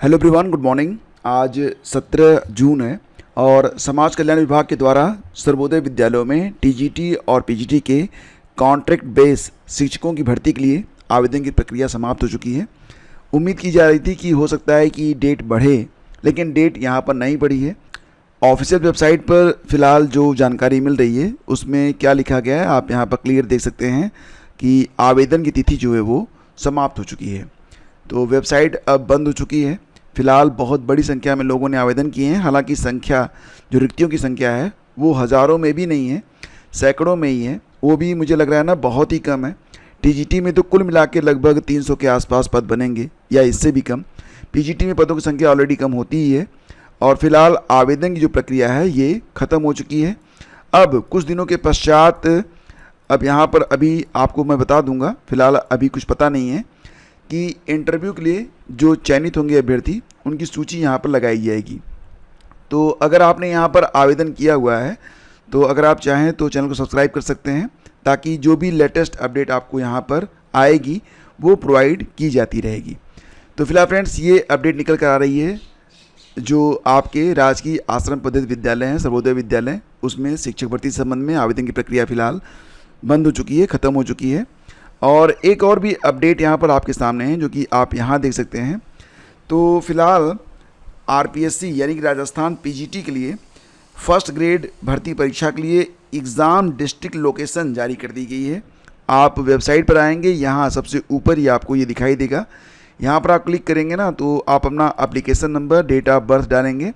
Hello everyone, good morning. आज 17 जून है और समाज कल्याण विभाग के द्वारा सर्वोदय विद्यालयों में टीजीटी और पीजीटी के कॉन्ट्रैक्ट बेस शिक्षकों की भर्ती के लिए आवेदन की प्रक्रिया समाप्त हो चुकी है। उम्मीद की जा रही थी कि हो सकता है कि डेट बढ़े, लेकिन डेट यहाँ पर नहीं बढ़ी है। ऑफिशियल वेबसाइट पर फ़िलहाल जो जानकारी मिल रही है उसमें क्या लिखा गया है आप यहाँ पर क्लियर देख सकते हैं कि आवेदन की तिथि जो है वो समाप्त हो चुकी है। तो वेबसाइट अब बंद हो चुकी है। फ़िलहाल बहुत बड़ी संख्या में लोगों ने आवेदन किए हैं। हालांकि संख्या जो रिक्तियों की संख्या है वो हज़ारों में भी नहीं है, सैकड़ों में ही है। वो भी मुझे लग रहा है ना बहुत ही कम है। टीजीटी में तो कुल मिला के लगभग 300 के आसपास पद बनेंगे या इससे भी कम। पीजीटी में पदों की संख्या ऑलरेडी कम होती ही है और फिलहाल आवेदन की जो प्रक्रिया है ये ख़त्म हो चुकी है। अब कुछ दिनों के पश्चात अब यहाँ पर अभी आपको मैं बता दूंगा, फिलहाल अभी कुछ पता नहीं है कि इंटरव्यू के लिए जो चयनित होंगे अभ्यर्थी उनकी सूची यहाँ पर लगाई जाएगी। तो अगर आपने यहाँ पर आवेदन किया हुआ है तो अगर आप चाहें तो चैनल को सब्सक्राइब कर सकते हैं ताकि जो भी लेटेस्ट अपडेट आपको यहाँ पर आएगी वो प्रोवाइड की जाती रहेगी। तो फिलहाल फ्रेंड्स ये अपडेट निकल कर आ रही है जो आपके राजकीय आश्रम पद्धति विद्यालय हैं, सर्वोदय विद्यालय, उसमें शिक्षक भर्ती संबंध में आवेदन की प्रक्रिया फ़िलहाल बंद हो चुकी है, ख़त्म हो चुकी है। और एक और भी अपडेट यहाँ पर आपके सामने है जो कि आप यहाँ देख सकते हैं। तो फिलहाल आरपीएससी यानी कि राजस्थान पीजीटी के लिए फर्स्ट ग्रेड भर्ती परीक्षा के लिए एग्ज़ाम डिस्ट्रिक्ट लोकेशन जारी कर दी गई है। आप वेबसाइट पर आएंगे, यहाँ सबसे ऊपर ही आपको ये दिखाई देगा। यहाँ पर आप क्लिक करेंगे ना तो आप अपना application number, date of birth डालेंगे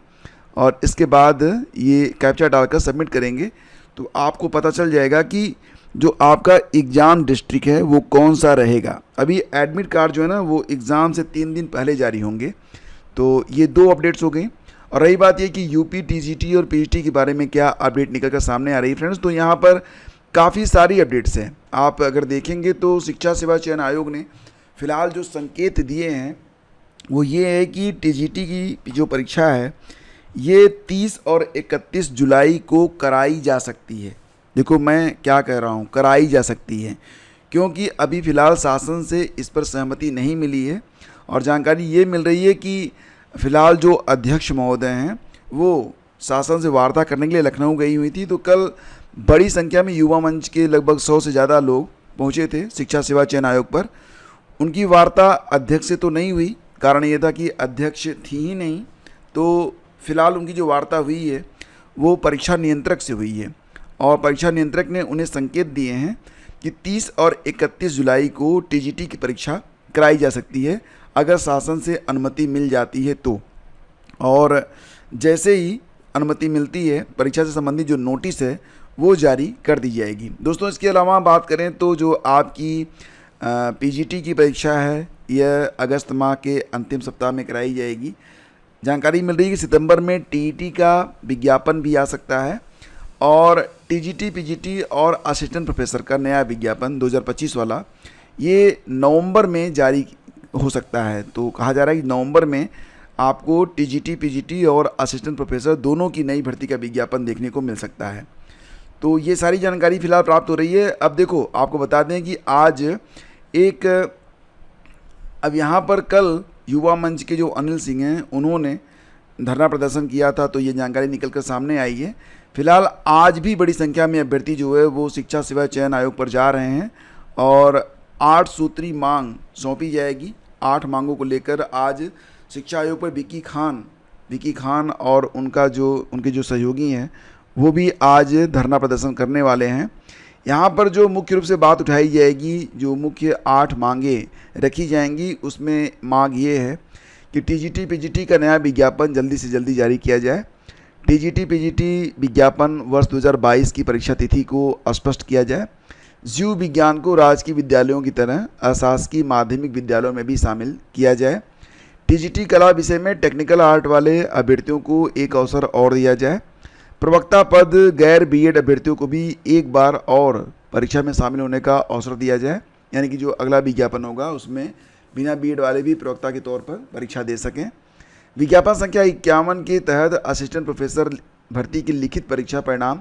और इसके बाद ये कैप्चा डालकर सबमिट करेंगे तो आपको पता चल जाएगा कि जो आपका एग्ज़ाम डिस्ट्रिक्ट है वो कौन सा रहेगा। अभी एडमिट कार्ड जो है ना वो एग्ज़ाम से 3 दिन पहले जारी होंगे। तो ये 2 अपडेट्स हो गई। और रही बात ये कि यूपी टीजीटी और पीजीटी के बारे में क्या अपडेट निकल कर सामने आ रही है फ्रेंड्स, तो यहाँ पर काफ़ी सारी अपडेट्स हैं। आप अगर देखेंगे तो शिक्षा सेवा चयन आयोग ने फ़िलहाल जो संकेत दिए हैं वो ये है कि टीजीटी की जो परीक्षा है ये 30 और 31 जुलाई को कराई जा सकती है। देखो मैं क्या कह रहा हूँ, कराई जा सकती है, क्योंकि अभी फ़िलहाल शासन से इस पर सहमति नहीं मिली है। और जानकारी ये मिल रही है कि फ़िलहाल जो अध्यक्ष महोदय हैं वो शासन से वार्ता करने के लिए लखनऊ गई हुई थी। तो कल बड़ी संख्या में युवा मंच के लगभग 100 से ज़्यादा लोग पहुँचे थे शिक्षा सेवा चयन आयोग पर। उनकी वार्ता अध्यक्ष से तो नहीं हुई, कारण ये था कि अध्यक्ष थी ही नहीं। तो फिलहाल उनकी जो वार्ता हुई है वो परीक्षा नियंत्रक से हुई है और परीक्षा नियंत्रक ने उन्हें संकेत दिए हैं कि 30 और 31 जुलाई को टीजीटी की परीक्षा कराई जा सकती है अगर शासन से अनुमति मिल जाती है तो। और जैसे ही अनुमति मिलती है परीक्षा से संबंधित जो नोटिस है वो जारी कर दी जाएगी। दोस्तों इसके अलावा बात करें तो जो आपकी पीजीटी की परीक्षा है यह अगस्त माह के अंतिम सप्ताह में कराई जाएगी। जानकारी मिल रही है कि सितंबर में टीईटी का विज्ञापन भी आ सकता है और टीजीटी पीजीटी और असिस्टेंट प्रोफेसर का नया विज्ञापन 2025 वाला ये नवंबर में जारी हो सकता है। तो कहा जा रहा है कि नवंबर में आपको टीजीटी पीजीटी और असिस्टेंट प्रोफेसर दोनों की नई भर्ती का विज्ञापन देखने को मिल सकता है। तो ये सारी जानकारी फ़िलहाल प्राप्त हो रही है। अब देखो आपको बता दें कि आज अब यहाँ पर कल युवा मंच के जो अनिल सिंह हैं उन्होंने धरना प्रदर्शन किया था, तो ये जानकारी निकल कर सामने आई है। फिलहाल आज भी बड़ी संख्या में अभ्यर्थी जो है वो शिक्षा सेवा चयन आयोग पर जा रहे हैं और 8 सूत्री मांग सौंपी जाएगी। 8 मांगों को लेकर आज शिक्षा आयोग पर विकी खान और उनके जो सहयोगी हैं वो भी आज धरना प्रदर्शन करने वाले हैं। यहाँ पर जो मुख्य रूप से बात उठाई जाएगी, जो मुख्य 8 मांगें रखी जाएंगी उसमें मांग ये है कि टीजीटी पीजीटी का नया विज्ञापन जल्दी से जल्दी जारी किया जाए। टीजीटी पीजीटी विज्ञापन वर्ष 2022 की परीक्षा तिथि को स्पष्ट किया जाए। जीव विज्ञान को राजकीय विद्यालयों की तरह अशासकीय माध्यमिक विद्यालयों में भी शामिल किया जाए। टीजीटी कला विषय में टेक्निकल आर्ट वाले अभ्यर्थियों को एक अवसर और दिया जाए। प्रवक्ता पद गैर बीएड अभ्यर्थियों को भी एक बार और परीक्षा में शामिल होने का अवसर दिया जाए, यानी कि जो अगला विज्ञापन होगा उसमें बिना बीएड वाले भी प्रवक्ता के तौर पर परीक्षा दे सकें। विज्ञापन संख्या 51 के तहत असिस्टेंट प्रोफेसर भर्ती की लिखित परीक्षा परिणाम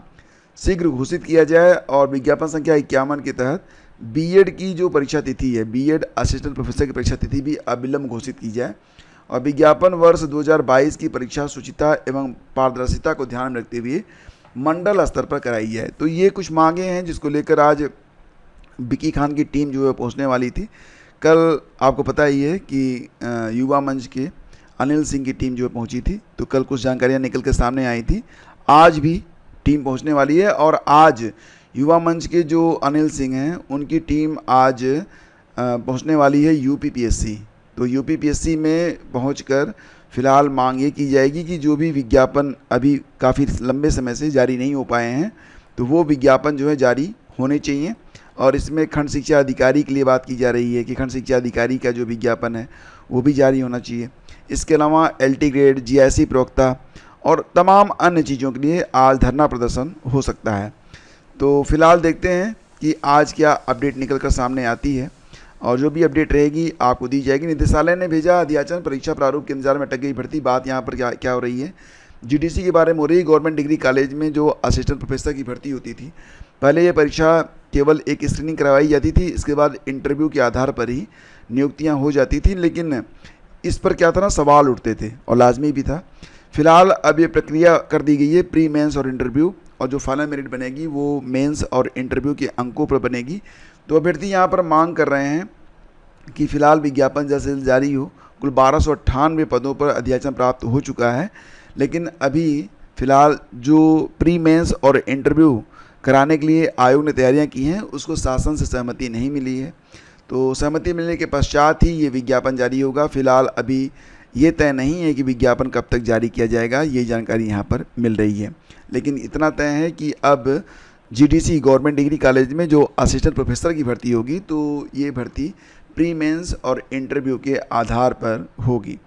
शीघ्र घोषित किया जाए और विज्ञापन संख्या 51 के तहत बीएड की जो परीक्षा तिथि है, बीएड असिस्टेंट प्रोफेसर की परीक्षा तिथि भी अविलंब घोषित की जाए। और विज्ञापन वर्ष 2022 की परीक्षा शुचिता एवं पारदर्शिता को ध्यान में रखते हुए मंडल स्तर पर कराई जाए। तो ये कुछ मांगे हैं जिसको लेकर आज विकी खान की टीम जो है पहुंचने वाली थी। कल आपको पता ही है कि युवा मंच के अनिल सिंह की टीम जो है पहुंची थी, तो कल कुछ जानकारियां निकल के सामने आई थी। आज भी टीम पहुंचने वाली है और आज युवा मंच के जो अनिल सिंह हैं उनकी टीम आज पहुंचने वाली है यूपीपीएससी। तो यूपीपीएससी में पहुंचकर फ़िलहाल मांग ये की जाएगी कि जो भी विज्ञापन अभी काफ़ी लंबे समय से जारी नहीं हो पाए हैं तो वो विज्ञापन जो है जारी होने चाहिए। और इसमें खंड शिक्षा अधिकारी के लिए बात की जा रही है कि खंड शिक्षा अधिकारी का जो विज्ञापन है वो भी जारी होना चाहिए। इसके अलावा एलटी ग्रेड, जीआईसी प्रवक्ता और तमाम अन्य चीज़ों के लिए आज धरना प्रदर्शन हो सकता है। तो फिलहाल देखते हैं कि आज क्या अपडेट निकल कर सामने आती है और जो भी अपडेट रहेगी आपको दी जाएगी। निदेशालय ने भेजा अध्याचन, परीक्षा प्रारूप के इंतजार में अटक गई भर्ती। बात यहाँ पर क्या हो रही है, जीडीसी के बारे में हो रही है। गवर्नमेंट डिग्री कॉलेज में जो असिस्टेंट प्रोफेसर की भर्ती होती थी, पहले ये परीक्षा केवल एक स्क्रीनिंग करवाई जाती थी, इसके बाद इंटरव्यू के आधार पर ही नियुक्तियाँ हो जाती थी। लेकिन इस पर क्या था ना, सवाल उठते थे और लाजमी भी था। फिलहाल अब ये प्रक्रिया कर दी गई है प्री मेंस और इंटरव्यू, और जो फाइनल मेरिट बनेगी वो मेंस और इंटरव्यू के अंकों पर बनेगी। तो अभ्यर्थी यहाँ पर मांग कर रहे हैं कि फ़िलहाल विज्ञापन जैसे जारी हो। कुल 1298 पदों पर अध्याचन प्राप्त हो चुका है, लेकिन अभी फ़िलहाल जो प्री मेंस और इंटरव्यू कराने के लिए आयोग ने तैयारियां की हैं उसको शासन से सहमति नहीं मिली है। तो सहमति मिलने के पश्चात ही ये विज्ञापन जारी होगा। फ़िलहाल अभी ये तय नहीं है कि विज्ञापन कब तक जारी किया जाएगा, ये जानकारी यहाँ पर मिल रही है। लेकिन इतना तय है कि अब जीडीसी गवर्नमेंट डिग्री कॉलेज में जो असिस्टेंट प्रोफेसर की भर्ती होगी तो ये भर्ती प्री मेंस और इंटरव्यू के आधार पर होगी।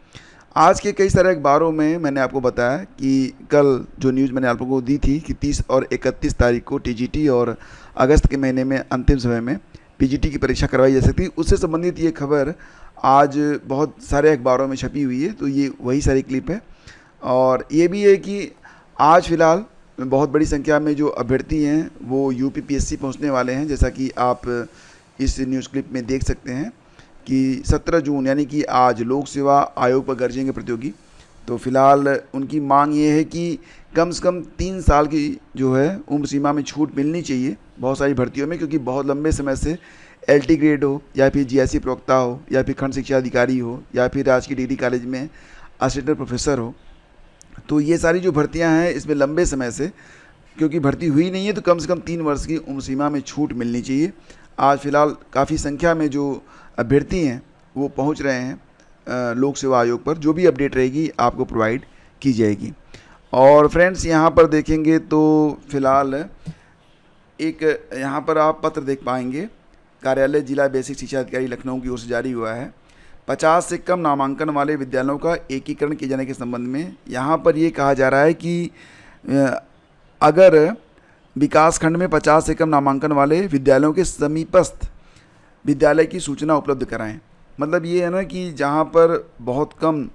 आज के कई सारे अखबारों में मैंने आपको बताया कि कल जो न्यूज़ मैंने आप लोगों को दी थी कि 30 और 31 तारीख को टीजीटी और अगस्त के महीने में अंतिम समय में पीजीटी की परीक्षा करवाई जा सकती है, उससे संबंधित ये खबर आज बहुत सारे अखबारों में छपी हुई है। तो ये वही सारी क्लिप है। और ये भी है कि आज फ़िलहाल बहुत बड़ी संख्या में जो अभ्यर्थी हैं वो यूपीपीएससी पहुंचने वाले हैं, जैसा कि आप इस न्यूज़ क्लिप में देख सकते हैं कि 17 जून यानी कि आज लोक सेवा आयोग पर गरजेंगे प्रतियोगी। तो फिलहाल उनकी मांग ये है कि कम से कम 3 साल की जो है उम्र सीमा में छूट मिलनी चाहिए बहुत सारी भर्तियों में, क्योंकि बहुत लंबे समय से एलटी ग्रेड हो या फिर जीआईसी प्रवक्ता हो या फिर खंड शिक्षा अधिकारी हो या फिर राजकीय डिग्री कॉलेज में असिस्टेंट प्रोफेसर हो, तो ये सारी जो भर्तियाँ हैं इसमें लंबे समय से क्योंकि भर्ती हुई नहीं है तो कम से कम 3 वर्ष की उम्र सीमा में छूट मिलनी चाहिए। आज फ़िलहाल काफ़ी संख्या में जो अभ्यर्थी हैं वो पहुंच रहे हैं लोक सेवा आयोग पर। जो भी अपडेट रहेगी आपको प्रोवाइड की जाएगी। और फ्रेंड्स यहाँ पर देखेंगे तो फ़िलहाल एक यहाँ पर आप पत्र देख पाएंगे, कार्यालय जिला बेसिक शिक्षा अधिकारी लखनऊ की ओर से जारी हुआ है। 50 से कम नामांकन वाले विद्यालयों का एकीकरण किए जाने के संबंध में यहाँ पर ये कहा जा रहा है कि अगर विकास खंड में 50 से कम नामांकन वाले विद्यालयों के समीपस्थ विद्यालय की सूचना उपलब्ध कराएं। मतलब ये है ना कि जहाँ पर बहुत कम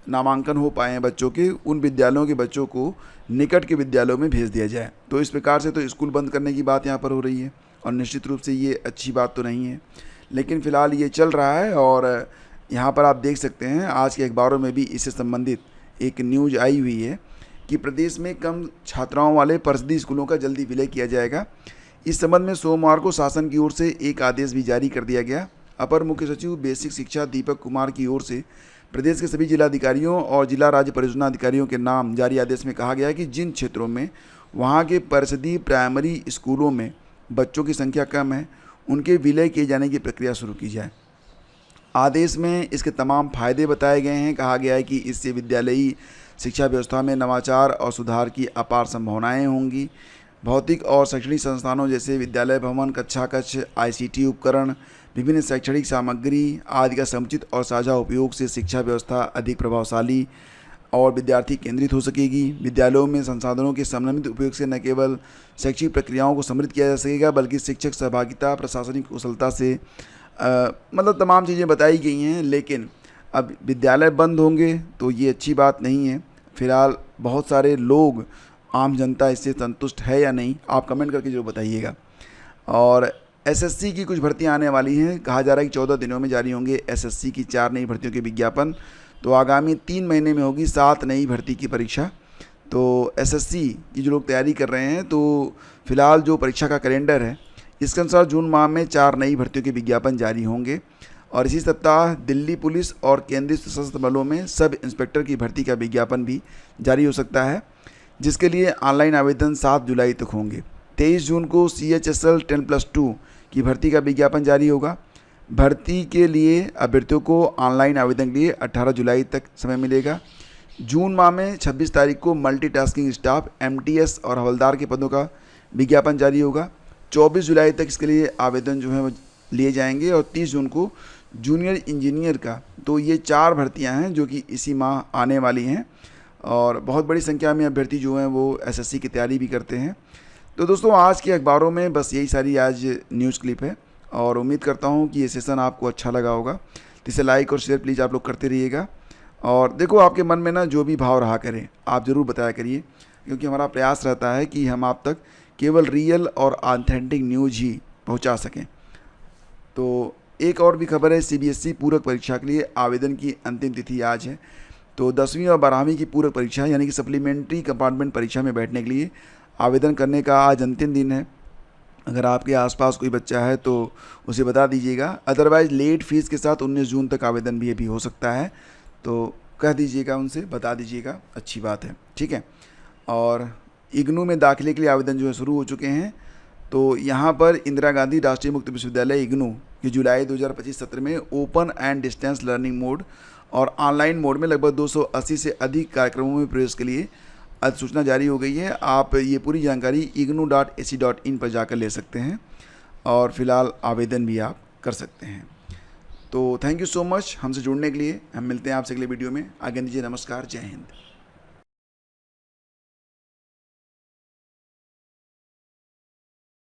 नामांकन हो पाए हैं बच्चों के, उन विद्यालयों के बच्चों को निकट के विद्यालयों में भेज दिया जाए। तो इस प्रकार से तो स्कूल बंद करने की बात यहाँ पर हो रही है और निश्चित रूप से ये अच्छी बात तो नहीं है, लेकिन फ़िलहाल ये चल रहा है। और यहाँ पर आप देख सकते हैं आज के अखबारों में भी इससे संबंधित एक न्यूज़ आई हुई है कि प्रदेश में कम छात्राओं वाले परिषदीय स्कूलों का जल्दी विलय किया जाएगा। इस संबंध में सोमवार को शासन की ओर से एक आदेश भी जारी कर दिया गया। अपर मुख्य सचिव बेसिक शिक्षा दीपक कुमार की ओर से प्रदेश के सभी जिलाधिकारियों और जिला राज्य परियोजना अधिकारियों के नाम जारी आदेश में कहा गया कि जिन क्षेत्रों में वहां के परिषदीय प्राइमरी स्कूलों में बच्चों की संख्या कम है उनके विलय किए जाने की प्रक्रिया शुरू की जाए। आदेश में इसके तमाम फायदे बताए गए हैं। कहा गया है कि इससे विद्यालयी शिक्षा व्यवस्था में नवाचार और सुधार की अपार संभावनाएं होंगी। भौतिक और शैक्षणिक संस्थानों जैसे विद्यालय भवन, कक्षा कक्ष, आईसीटी उपकरण, विभिन्न शैक्षणिक सामग्री आदि का समुचित और साझा उपयोग से शिक्षा व्यवस्था अधिक प्रभावशाली और विद्यार्थी केंद्रित हो सकेगी। विद्यालयों में संसाधनों के समन्वित उपयोग से न केवल शैक्षिक प्रक्रियाओं को समृद्ध किया जा सकेगा बल्कि शिक्षक सहभागिता, प्रशासनिक कुशलता से मतलब तमाम चीज़ें बताई गई हैं। लेकिन अब विद्यालय बंद होंगे तो ये अच्छी बात नहीं है। फिलहाल बहुत सारे लोग, आम जनता इससे संतुष्ट है या नहीं, आप कमेंट करके जरूर बताइएगा। और एसएससी की कुछ भर्तियां आने वाली हैं। कहा जा रहा है कि 14 दिनों में जारी होंगे एसएससी की 4 नई भर्तियों के विज्ञापन। तो आगामी 3 महीने में होगी 7 नई भर्ती की परीक्षा। तो एसएससी की जो लोग तैयारी कर रहे हैं, तो फिलहाल जो परीक्षा का कैलेंडर है इसके अनुसार जून माह में 4 नई भर्तियों के विज्ञापन जारी होंगे और इसी सप्ताह दिल्ली पुलिस और केंद्रीय सशस्त्र बलों में सब इंस्पेक्टर की भर्ती का विज्ञापन भी जारी हो सकता है, जिसके लिए ऑनलाइन आवेदन 7 जुलाई तक होंगे। 23 जून को CHSL 10+2 की भर्ती का विज्ञापन जारी होगा। भर्ती के लिए अभ्यर्थियों को ऑनलाइन आवेदन के लिए 18 जुलाई तक समय मिलेगा। जून माह में 26 तारीख को मल्टीटास्किंग स्टाफ MTS और हवलदार के पदों का विज्ञापन जारी होगा। 24 जुलाई तक इसके लिए आवेदन जो है वो लिए जाएंगे और 30 जून को जूनियर इंजीनियर का। तो ये 4 भर्तियां हैं जो कि इसी माह आने वाली हैं और बहुत बड़ी संख्या में अभ्यर्थी जो हैं वो SSC की तैयारी भी करते हैं। तो दोस्तों, आज के अखबारों में बस यही सारी आज न्यूज़ क्लिप है और उम्मीद करता हूँ कि ये सेशन आपको अच्छा लगा होगा। तो इसे लाइक और शेयर प्लीज़ आप लोग करते रहिएगा। और देखो, आपके मन में ना जो भी भाव रहा करें आप ज़रूर बताया करिए, क्योंकि हमारा प्रयास रहता है कि हम आप तक केवल रियल और ऑथेंटिक न्यूज़ ही पहुँचा सकें। तो एक और भी खबर है, CBSE पूरक परीक्षा के लिए आवेदन की अंतिम तिथि आज है। तो 10वीं और 12वीं की पूरक परीक्षा यानी कि सप्लीमेंट्री कंपार्टमेंट परीक्षा में बैठने के लिए आवेदन करने का आज अंतिम दिन है। अगर आपके आसपास कोई बच्चा है तो उसे बता दीजिएगा, अदरवाइज़ लेट फीस के साथ 19 जून तक आवेदन भी हो सकता है। तो कह दीजिएगा, उनसे बता दीजिएगा, अच्छी बात है, ठीक है। और इग्नू में दाखिले के लिए आवेदन जो है शुरू हो चुके हैं। तो यहाँ पर इंदिरा गांधी राष्ट्रीय मुक्त विश्वविद्यालय इग्नू की जुलाई 2025 सत्र में open and distance learning mode और ऑनलाइन मोड में लगभग 280 से अधिक कार्यक्रमों में प्रवेश के लिए अधिसूचना जारी हो गई है। आप ये पूरी जानकारी ignu.ac.in पर जाकर ले सकते हैं और फिलहाल आवेदन भी आप कर सकते हैं। तो थैंक यू सो मच हमसे जुड़ने के लिए। हम मिलते हैं आपसे अगले वीडियो में। आगे दीजिए, नमस्कार, जय हिंद।